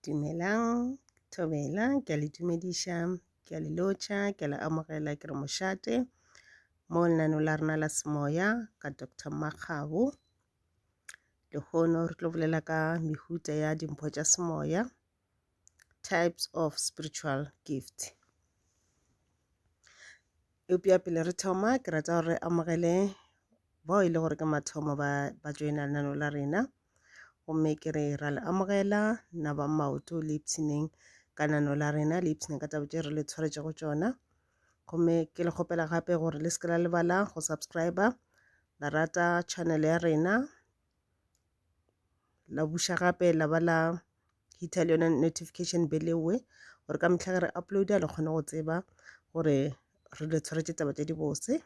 Dumelang, Thobela, ke a le dumedisha, ke a le lotjha, ke a le amogela ke re moshate mo lenaneo la rena la semoya ka Dr. Makgabo. Le hono re tlo bolela ka mehuta ya dimpho tša semoya, types of spiritual gift. Eupša pele re thoma ke rata gore re amogele bao e le gore ke mathomo ba joina lenaneo la rena. Gomme ke re ra le amogela na ba maoto le ipshineng ka lenaneo la rena le ipshineng ka taba tše re le tshwaretšego tšona. Gomme ke le kgopela gape gore le seke la lebala go subscribe la rata channel ya rena, la buša gape la ba la hita le yona notification bell ewe gore ka mehla ge re uploada le kgone go tseba gore re le tshwaretše taba tše di bose.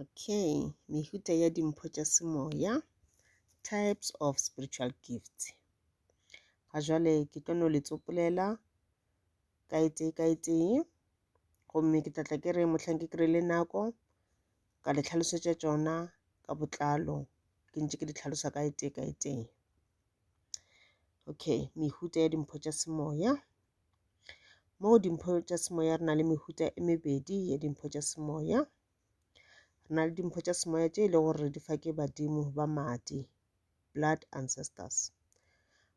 Okay, mehuta ya dimpho tša semoya, types of spiritual gifts. Ga jwale ke tlo no le tsopolela ka etee gomme ke tlatla ke re mohlang ke kry-ile nako ka le tlhalosetša tšona ka botlalo ke ntše ke di tlhalosa ka etee. Okay, mehuta ya dimpho tša semoya. Mo dimpho tša semoya re na le mehuta e mebedi ya dimpho tša semoya. Re na le dimpho tša semoya tše e le gore re di fa ke badimo ba madi, blood ancestors.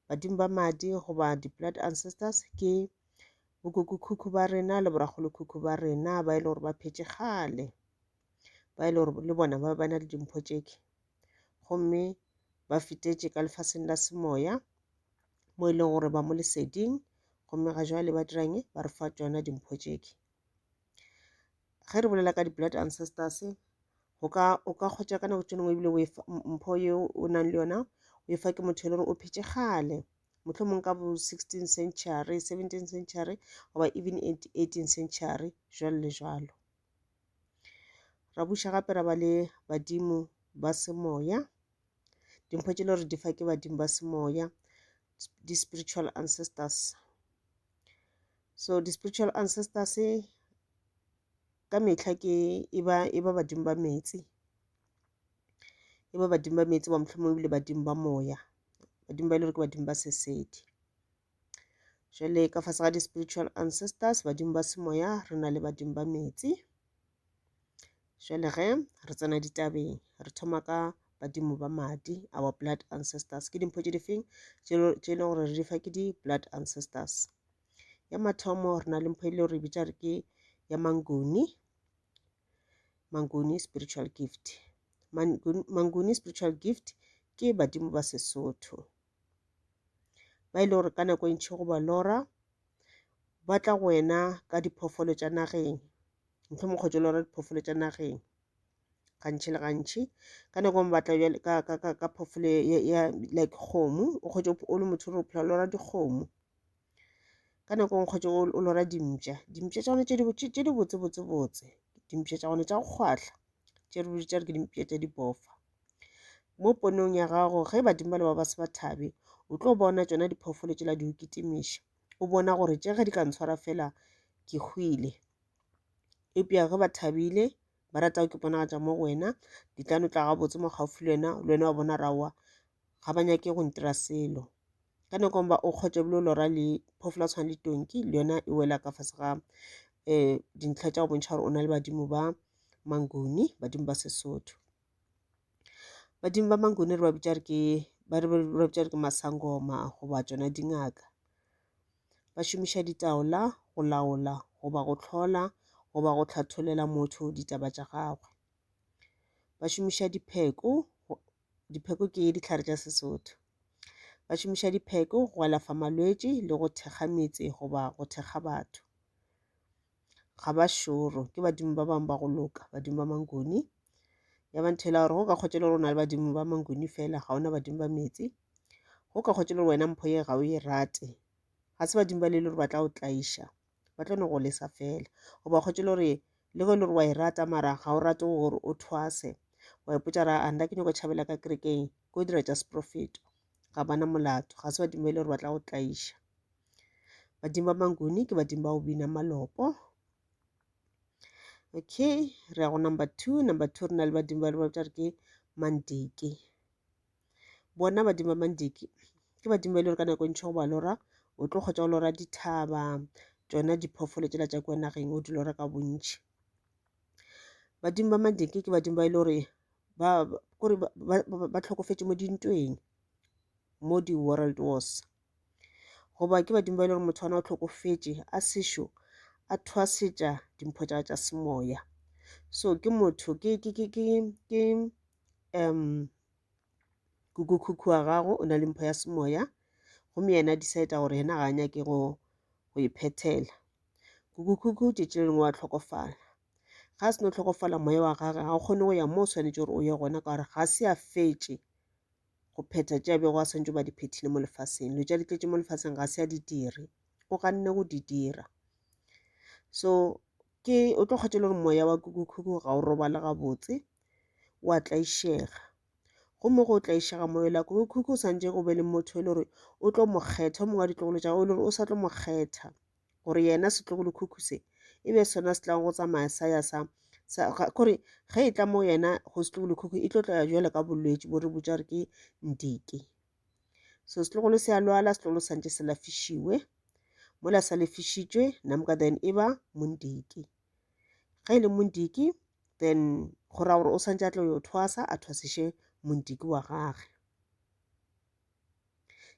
Badimo ba madi goba di-blood ancestors ke bokoko-khukhu ba rena le borakgolo-khukhu ba rena ba e le gore ba phetše kgale, ba e le gore le bona ba na le dimpho tšeke. Gomme ba fetetše ka lefaseng la semoya mo e leng gore ba mo leseding, gomme ga jwale ba dirang ba re fa tšona dimpho tšeke. Ge re bolela ka di-blood ancestors o ka kgotša ka nako tše dingwe ebile mpho yeo o nang le yona o e fa ke motho e le gore o phetše kgale, mohlomong ka bo 16th century, 17th century goba even 18th century jwalo le jwalo. Ra buša gape ra ba le badimo ba semoya, dimpho tše le gore di fa ke badimo ba semoya, di-spiritual ancestors. So di-spiritual ancestors ka mehla e ba badimo ba metsi, e ba badimo ba metsi ba mohlomong ebile badimo ba moya, badimo ba e le gore ke badimo ba sesedi. Jwale ka fase ga di-spiritual ancestors, badimo ba semoya, re na le badimo ba metsi. Jwale ge re tsena ditabeng, re thoma ka badimo ba madi, our blood ancestors. Ke dimpho tše di feng tše e leng gore re di fa ke di-blood ancestors. Ya mathomo re na le mpho e le gore re bitša re ke ya Manguni spiritual gift. Manguni spiritual gift ke badimo ba Sesotho ba e le gore ka nako e ntšhi go ba lora ba tla go wena ka diphoofolo tša nageng, mohlomong kgotša lora diphoofolo tša nageng gantši le gantši. Ka nako ngwe ba tla ka phoofolo ya like kgomo, o kgotša o le motho o phela lora dikgomo. Ka nako ngwe kgotša o lora dimpša tša gone tše di botse, dimpša tša gone tša go kgwahla tše re bitša re ke dimpša tša dibofa. Mo ponong ya gago ge badimo ba le ba se ba thabe, o tlo bona tšona diphoofolo tšela di o kitimiša, o bona gore tše ge di ka ntshwara fela ke hwile. Eupša ge ba thabile ba rata ke bonagatša mo go wena, di tla no tla gabotse mo gaufi le wena wa bona rawa ga ba nyake go ntira selo. Ka nako ngwe o kgotša bile o lora le phoofolo ya tshwana le tonki, le yona e wela ka fase ga dintlha tša go bontšha gore o na le badimo ba Manguni, badimo ba Sesotho. Badimo ba Manguni re ba bitša re ke masangoma goba tšona dingaka. Ba šomiša ditaola go laola goba go hlola goba go hlatholela motho ditaba tša gagwe. Ba šomiša dipheko ke dihlare tša Sesotho. Ba šomiša dipheko go alafa malwetši le go thekga metse goba go thekga batho. Ga ba šoro, ke badimo ba bangwe ba go loka, badimo ba Manguni. Ya ba nthela gore go ka kgotša le gore o na le badimo ba Manguni fela ga ona badimo ba metsi, go ka kgotša le gore wena mpho ye ga o e rate, ga se badimo ba le gore ba tla o tlaiša, ba tlo no go lesa fela. Goba kgotša le gore le go le gore wa e rata mara ga o rate gore o thwase, wa ipotša ra a nna ke nyako tšhabela ka kerekeng ko dira tša seprofeto, ga bana molato, ga se badimo ba le gore ba tla go tlaiša. Badimo ba Manguni ke badimo ba go bina malopo. Okay, re ya go number 2 re na le badimo ba le ba bitša re ke Mandiki. Bona badimo ba Mandiki ke badimo ba ile ka nako ntšho go ba lora o tlo kgotsa o lora dithaba tsona diphoofolo tsela tša kwa nageng o di lora ka bontšhi. Badimo ba Mandiki ke badimo ba ile gore ba tlhokofetše mo dintweng mo di-world wars goba ke badimo ba ile gore motho wana o tlhokofetše a sešo a thwasetša dimpho tša semoya. So ke motho ke kuku wa gago o na le mpho ya semoya gomme yena decide gore yena ga a nyake go iphethela. Kuku tšetše lengwe wa tlhokofala ga a se no tlhokofala moya wa gage ga o kgone go ya mo o swanetše gore o ye gona ka gore ga se a fetše go phetha tša bego a swantše ba di phethile mo lefaseng. Lo tša di tletše mo lefaseng ga se a di dire o ganne go di dira. So o tlo kgotsa le gore moya wa kuku ga o robala gabotse o a tlaišega gomme go tlaišega moya la kuku o santše go be le motho e le gore o tlo mo kgetha o mongwe wa ditlogolo tša o le gore o sa tlo mo kgetha gore yena setlogolo kuku se e be sona se tlago go tsamaya sa ya kore ge e tla mo yena go setlogolo kuku e tlo tla jwale ka bolwetši bo re botša gore ke Ndiki. So setlogolo se a lwala setlogolo santše se lafišiwe mola sa lefišitšwe namka then e ba Mondiki. Ge e le Mondiki then go ra gore o santše a tlo yo thwasa a thwasiše Mondiki wa gage.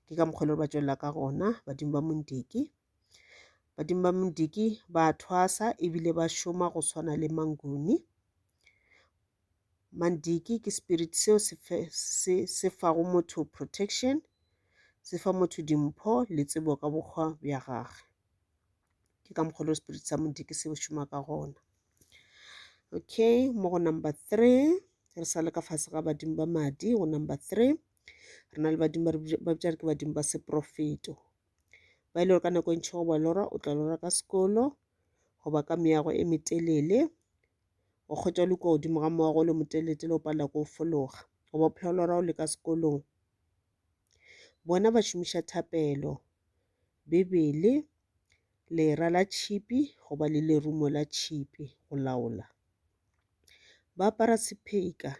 Ke ka mokgwa le ba tšwelela ka gona badimo ba Mondiki. Badimo ba Mondiki ba thwasa ebile ba šoma go swana le Manguni. Mandiki ke spirit seo se fago motho protection, se fa motho dimpho le tsebo ka bokgwa bja gage. Ke ka mokgwa le spirit sa Mondiki se šoma ka gona. Okay, mo go number 3 re sa le ka fase ga badimo ba madi. Go number 3 re na le badimo ba bitša ke badimo ba seprofeto ba ile gore ka nako ntšhi go ba lora o tla lora ka sekolo goba ka meago e metelele o kgotsa le kwa godimo ga moago o le moteletele o palela ko o fologa goba o phela lora o le ka sekolong. Bona ba šomiša thapelo, Bibele, lera la tšhipi goba le lerumo la tšhipi go laola. Ba apara sepheka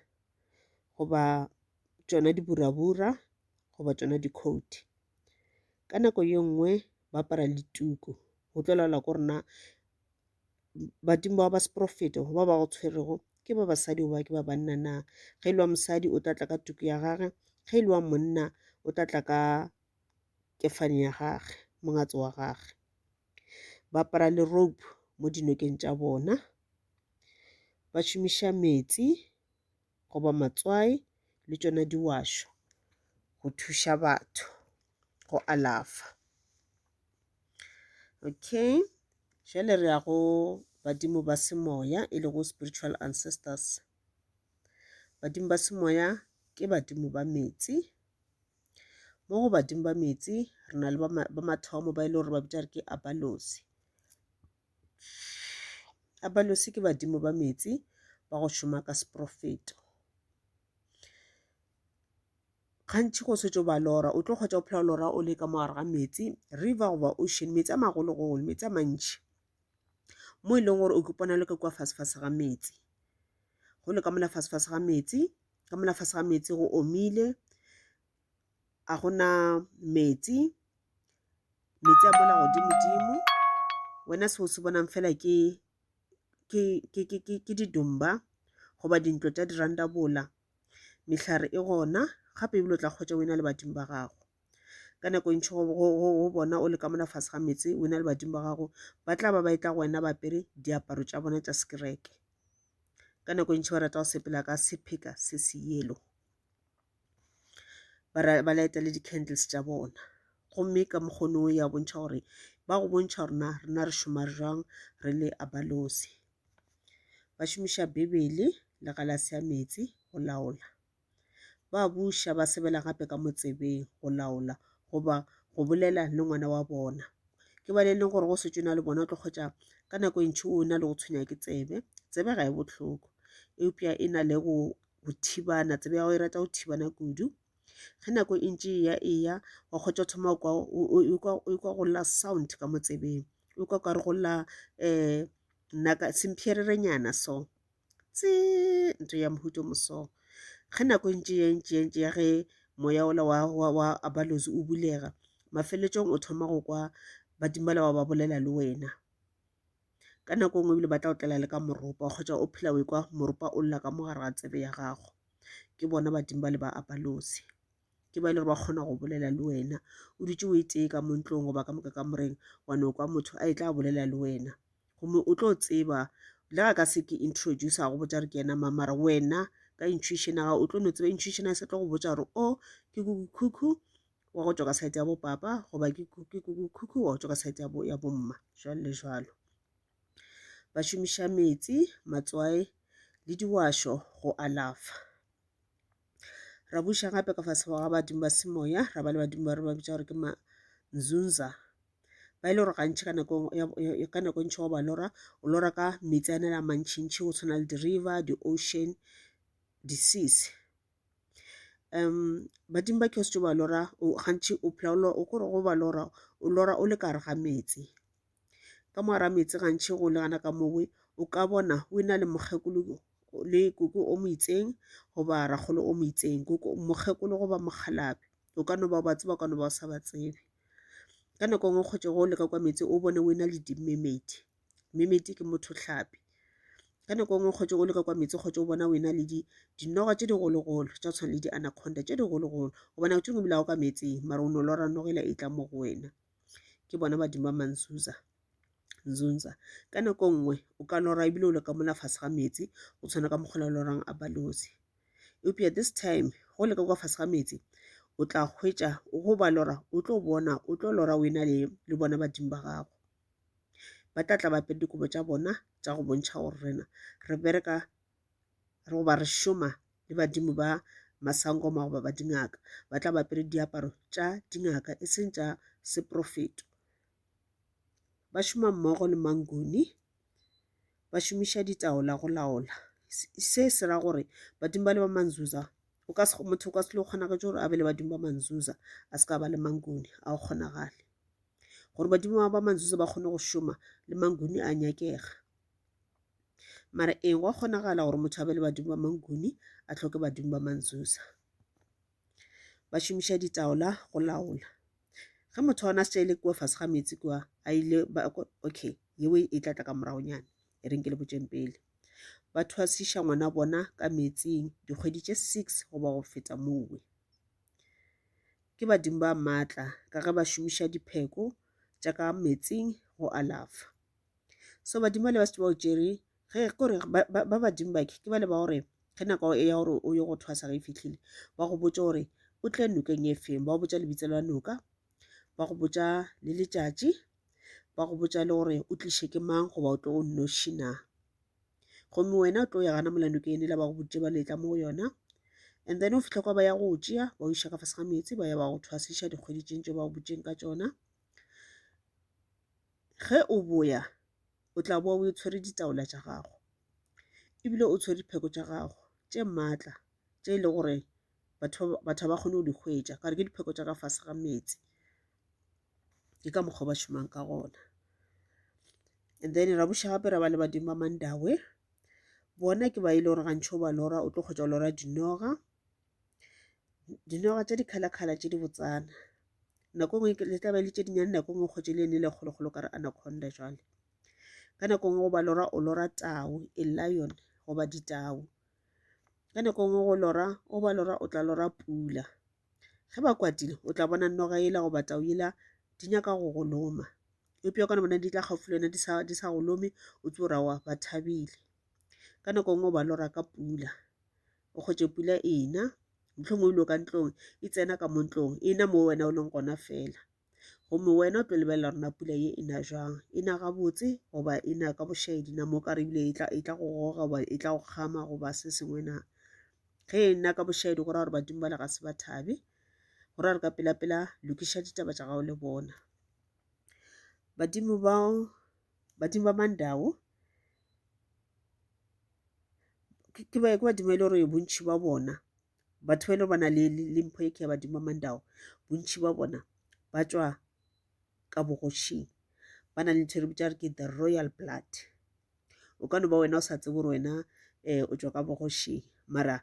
goba tšona diburabura goba tšona dikhouti. Ka nako ye nngwe ba apara le tuku go tlo laola ko rena badimo ba seprofeto ba ba go tshwerego ke ba basadi goba ke ba banna na. Ge e le wa mosadi o tla tla ka tuku ya gage, ge e le wa monna o tla tla ka kefane ya gage, mongatso wa gage. Ba apara le rope mo dinokeng tša bona. Ba šomiša metsi goba matswai le tšona diwasho go thuša batho go alafa. Okay, jwale re ya go badimo ba semoya e le go spiritual ancestors. Badimo ba semoya ke badimo ba metsi. Mo go badimo ba metsi re na le ba mathomo ba ile gore ba bitša ke Abalosi. Abalosi ke badimo ba metsi ba go šoma ka seprofeto. Gantši go setse ba lora o tlo kgotsa o phela lora o le ka mogare ga metsi, river goba ocean, metsi a magologolo, metsi a mantši mo e leng gore o kupana le ka kwa fasefase ga metsi. Go le ka mola fasefase ga metsi, ka mola fase ga metsi go omile, a gona metsi a mola godimo-dimo. Wena se o se bonang fela ke didumba goba dintlo tša dirandabola. Mehlare e gona gape ebile o tla kgotsa o ena le badimo ba gago. Ka nako ntšhi go bona o le ka mola fase ga metsi o ena le badimo ba gago ba tla ba etla go wena ba apere diaparo tša bona tša sekereke. Ka nako ntšhi ba rata go sepela ka sepheka se se yellow. Ba laeta le di-candles tša bona gomme ka mokgono ya bontšha gore ba go bontšha gore rena re šoma jang re le Abalosi. Ba šomiša Bibele le galase ya metsi go laola. Ba buša ba sebela gape ka motsebeng go laola goba go bolela le ngwana wa bona. Ke ba le leng gore go setse na le bona o tlo kgotsa ka nako ntšhi o na le go tshwenya ke tsebe. Tsebe ga e bohloko eupša e na le go thibana, tsebe ya go e rata go thibana kudu. Ge nako e ntši ya wa kgotsa thoma o kwa go lla sound ka motsebeng, o kwa ka re go lla semphererenyana so tse ntho ya mohuto mo so. Ge nako ntši ya ge moya ola wa abalozi o bulega, mafeletšong o thoma go kwa badimo bala ba bolela le wena. Ka nako nngwe ebile ba tla o tlela le ka moropa, o kgotsa o phela o ekwa moropa o lla ka mo gare ga tsebe ya gago. Ke bona badimo ba le ba abalosi, ke ba ile gore ba kgona go bolela le wena o dutse o itee ka mo ntlong goba ka moka ka moreng wa no kwa motho a e tla bolela le wena, gomme o tlo tseba le ga ka se ke introduce go botsa re ke ena mara wena ka intuition ya gago o tlo no tseba. Intuition ya se tlo go botsa gore o ke kuku wa go tswa ka side ya bo papa goba ke kuku wa go tswa ka side ya bomma, jalo le jalo. Ba šomiša metsi, matswai le diwašo go alafa. Ra buša gape ka fase ga badimo ba semoya, ra ba le badimo ba re ba bitša gore ke manzunza, ba ile gore gantši ka nako ntšhi go ba lora, o lora ka metsi a nela mantšintši go tshwana le di-river, di-ocean, di-seas. Badimo ba chaos ba lora gantši o phela o kore go ba lora o lora o le ka gare ga metsi, ka mo gare ga metsi gantši go le gana ka mowe o ka bona o ena le mokgekolo le koko o mo itseng goba ragolo o mo itseng, mokgekolo goba mokgalabe o ka no ba ba tseba, o ka no ba o sa ba tsebe. Ka nako nngwe kgotse go leka kwa metsi o bone o ena le dimemedi, memedi ke motho hlapi. Ka nako nngwe kgotse o leka kwa metsi kgotse o bona o ena le dinoga tše digologolo tša tshwana le di-anaconda tše digologolo, o bona tše ngwe bilago ka metsing mara o no lora nogela e tla mo go wena, ke bona badimo ba manzunza. Ka nako nngwe o ka lora ebile o le ka mola fase ga metsi o tshwana ka mokgola o lorang abalosi. Eupša this time go leka kwa fase ga metsi o tla hwetša go ba lora o tlo lora o ena le bona badimo ba gago. Ba tla ba apere dikobo tša bona tša go bontšha gore rena re bereka goba re šoma le badimo ba masangoma goba ba dingaka, ba tla ba apere diaparo tša dingaka e seng tša seprofeto. Ba šoma mmogo le manguni, ba šomiša ditaola go laola. Se se ra gore badimo ba le ba manzunza motho o ka se le kgona ka gore a be le badimo ba manzunza a se ka ba le manguni, a o kgonagale. Gore badimo ba manzunza ba kgone go šoma le manguni a nyakega, mara go a kgonagala gore motho a be le badimo ba manguni a tlhoke badimo ba manzunza. Ba šomiša ditaola go laola. Ge motho wa ona se ile kua fase ga metsi kua a ile okay yeo e tla tla ka moragonyana e reng ke le botšeng pele. Ba thwasiša ngwana bona ka metsing dikgwedi tše 6 goba go feta mowe. Ke badimo ba maatla ka ge ba šomiša dipheko tša ka metsing go alafa. So badimo le ba se ba o tšere ge kore ba badimo ba ke ba le ba gore ge nako ya gore o ye go thwasa ge e fihlile ba go botša gore o tle nokeng e feng, ba go botša lebitso la noka, ba go botša le letšatši, ba go botša le gore o tliše ke mang goba o tlo go nnoši na. Gomme wena o tlo ya gana molanokeng ela ba go botše ba letla mo go yona, and then o fitlha kwa ba ya go tšea ba o iša ka fase ga metsi ba ya ba go thwasiša dikgwedi tše ntše ba go botšeng ka tšona. Ge o boya o tla boa o tshwere ditaola tša gago ebile o tshwere dipheko tša gago tše maatla tše e le gore batho ba kgone go di hwetša, ka re ke dipheko tša ka fase ga metsi, ke ka mokgwa ba šomang ka gona. And then ra buša gape ra ba le badimo ba mandawe, bona ke ba ile gore gantši o ba lora o tlo kgotša o lora dinoga tše di-color tše di botsana, nako nngwe le tla ba le tše dinyane, nako nngwe kgotše le ene le kgolo-kgolo ka re anaconda jwale. Ka nako nngwe go ba lora o lora tau, a lion goba ditau. Ka nako nngwe o ba lora o tla lora pula. Ge ba kwatile o tla bona noga ela goba tau ela di nyaka go go loma, eupša o ka no bona di tla gaufi le wena di sa go lome o tse ora wa ba thabile. Ka nako nngwe o ba lora ka pula, o kgotše pula ena mohlomong o ile ka ntlong e tsena ka mo ntlong ena mo wena o leng gona fela, gomme wena o tlo lebelela rona pula ye ena jwang, ena gabotse goba ena ka bošaedi na mo ka re ebile e tla go goga goba e tla go kgama goba se sengwe na. Ge ena ka bošaedi go ra gore badimo bala ga se ba thabe, go ra re ka pela lokiša ditaba tša gago le bona. Badimo ba mandao ke badimo e le gore bontši ba bona batho ba ile ba na le mpho e ke ya badimo ba mandao, bontši ba bona ba tšwa ka bogošing, ba na le ntho e re bitša re ke the royal blood. O ka no ba wena o sa tsebe gore wena o tšwa ka bogošing, mara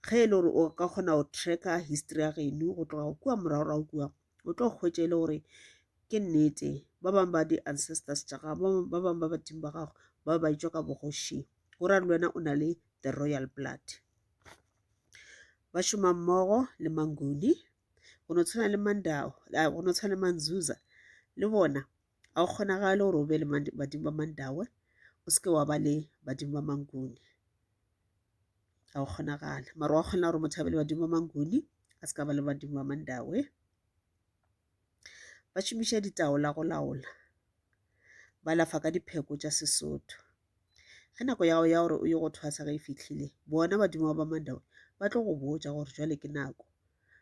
ge e le gore o ka kgona go tracka history ya geno go tloga go kua morago kua o tlo kgwetše le gore ke nnete ba bangwe ba di-ancestors tša gago ba bangwe ba badimo ba gago ba ba itšwa ka bogošing go ra le wena o na le the royal blood. Ba šoma mmogo le Manguni go no tshwana le Mandau go no tshwana le Manzuza le bona a go kgonagale gore o be le badimo ba Mandawe o seke wa ba le badimo ba Manguni a go kgonagala mara wa kgona gore motho a be le badimo ba Manguni a seka ba le badimo ba Mandawe. Ba šomiša ditaola go laola ba lafa ka dipheko tša Sesotho ge nako ya gore o ye go thwasa ga e fitlhile bona badimo ba Mandawe ba tlo go botša gore jwale ke nako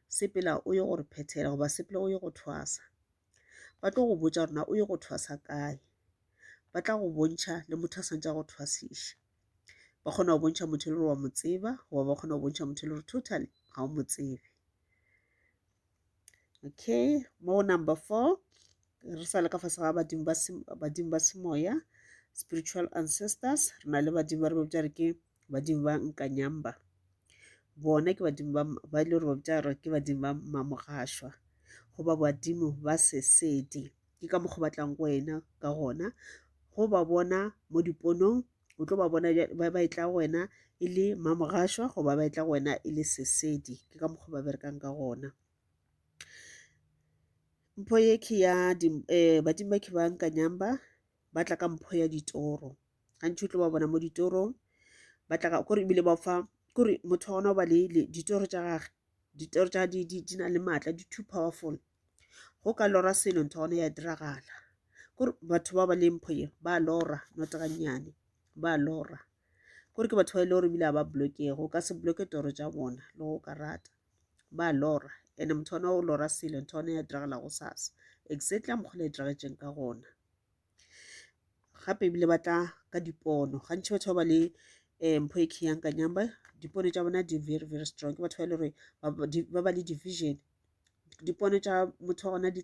sepela o ye gore phethela goba sepela o ye go thwasa ba tlo go botša gore na o ye go thwasa kae ba tla go bontšha le motho a santša go thwasiša ba kgona go bontšha motho le gore wa mo tseba goba ba kgona go bontšha motho le gore totally ga o mo tsebe. Okay, mo number 4 re sa le ka fase ga badimo ba semoya spiritual ancestors re na le badimo ba re botša re ke badimo ba Nkanyamba bona ke badimo ba ile gore ba botša re ke badimo ba Mamogašwa goba badimo ba sesedi ke ka mokgwa batlang go wena ka gona go ba bona mo diponong o tlo ba bona ba etla go wena e le Mamogašwa goba ba etla go wena e le sesedi ke ka mokgwa ba berekang ka gona. Mpho ye ke ya badimo ba ke ba Nkanyamba ba tla ka mpho ya ditoro gantši o tlo ba bona mo ditorong ba tla ka kore ebile ba fa kore motho wa gona o ba le ditoro tša gage ditoro tša di na le maatla di too powerful go ka lora selo ntho gona ya diragala kore batho ba ba le mpho ye ba lora not gannyane ba lora kore ke batho ba ile gore ebile a ba blokege o ka se bloke toro tša bona le go ka rata ba lora ene motho gona o lora selo ntho gona ya diragala go sasa exactly a mokgwa le diragetšeng ka gona. Gape ebile ba tla ka dipono gantši batho ba le mpho e ke ya Nkanyamba dipono tša bona di very very strong ke batho ba ile gore ba ba le division dipono tša motho wa gona di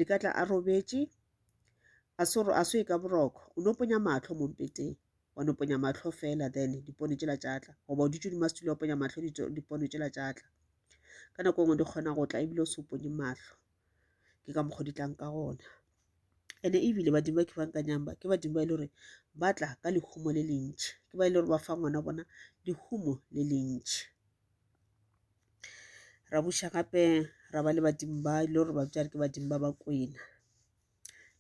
ka tla a robetše a se ye ka boroko o no ponya mahlo mo mpeteng wa no ponya mahlo fela then dipono tšela tša tla goba o ditšo di mastule wa ponya mahlo dipono tšela tša tla ka nako ngwe di kgona go tla ebile o se o ponye mahlo ke ka mokgwa di tlang ka gona. Ene ebile badimo ba ke ba Nkanyamba ke badimo ba ile gore ba tla ka lehumo le le ntšhi ke ba ile gore ba fa ngwana bona lehumo le le ntšhi. Ra buša gape ra ba le badimo ba ile gore ba botša re ke badimo ba Bakwena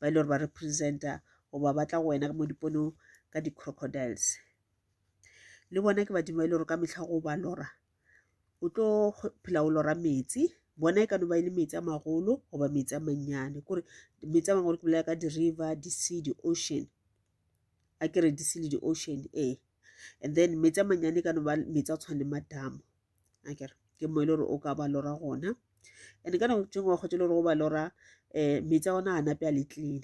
ba ile gore ba representa goba ba tla go wena mo diponong ka di-crocodiles le bona ke badimo ba ile gore ka mehla go ba lora o tlo phela o lora metsi bona e ka no ba ile metsi a magolo goba metsi a mannyane kore metsi a magolo ke bolela ka di-river di-sea di-ocean a kere di-sea le di-ocean and then metsi a mannyane ka no ba metsi a tshwane le madamo a kere ke mo ile gore o ka ba lora gona and ka nako tšengwe wa kgotse le gore go ba lora metsi a gona a nape a le clean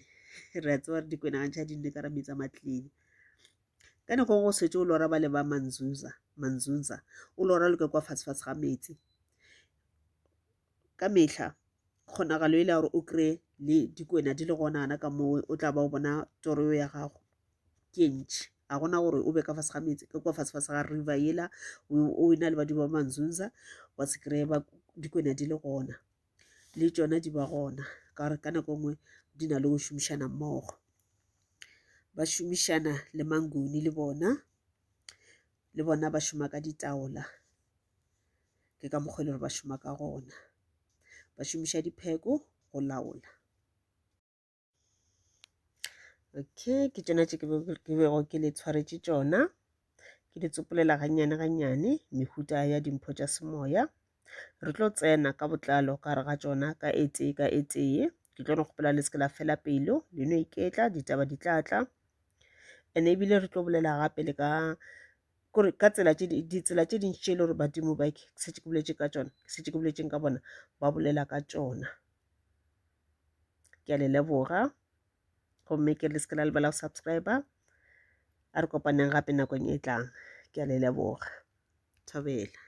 re a tseba re Dikwena gantšha di nne ka ra metsi a ma-clean ka nako go setse o lora ba le ba Manzunza o lora le kwa fatshe ga metsi ka mehla kgonagalo e le gore o kry le Dikwena di le gonana ka moo o tla ba o bona toro ya gago ke ntšhi a gona gore o be ka fase ga metsi ka kwa fatshe ga river yela o na le badimo ba Manzunza wa se kry ba Dikwena di le gona le tšona di ba gona ka gore ka nako ngwe di na le go šomišana mmogo ba šomišana le Manguni le bona ba šoma ka ditaola ke ka mokgwa le gore ba šoma ka gona ba šomiša dipheko go laola. Okay, ke tšona tše ke bego ke le tshwaretše tšona ke di tsopolela gannyane mehuta ya dimpho tša semoya re tlo tsena ka botlalo ka re ga tšona ka etee ke tlo no kgopela le seke la fela pelo le no iketla ditaba di tlatla ene ebile re tlo bolela gape le ka ditsela tše dintši tše le gore badimo ba ke setse ke boletšeng ka bona ba bolela ka tšona. Ke a le leboga gomme ke le seke la lebala go subscriber a re kopaneng gape nakong e tlang ke a le leboga thobela.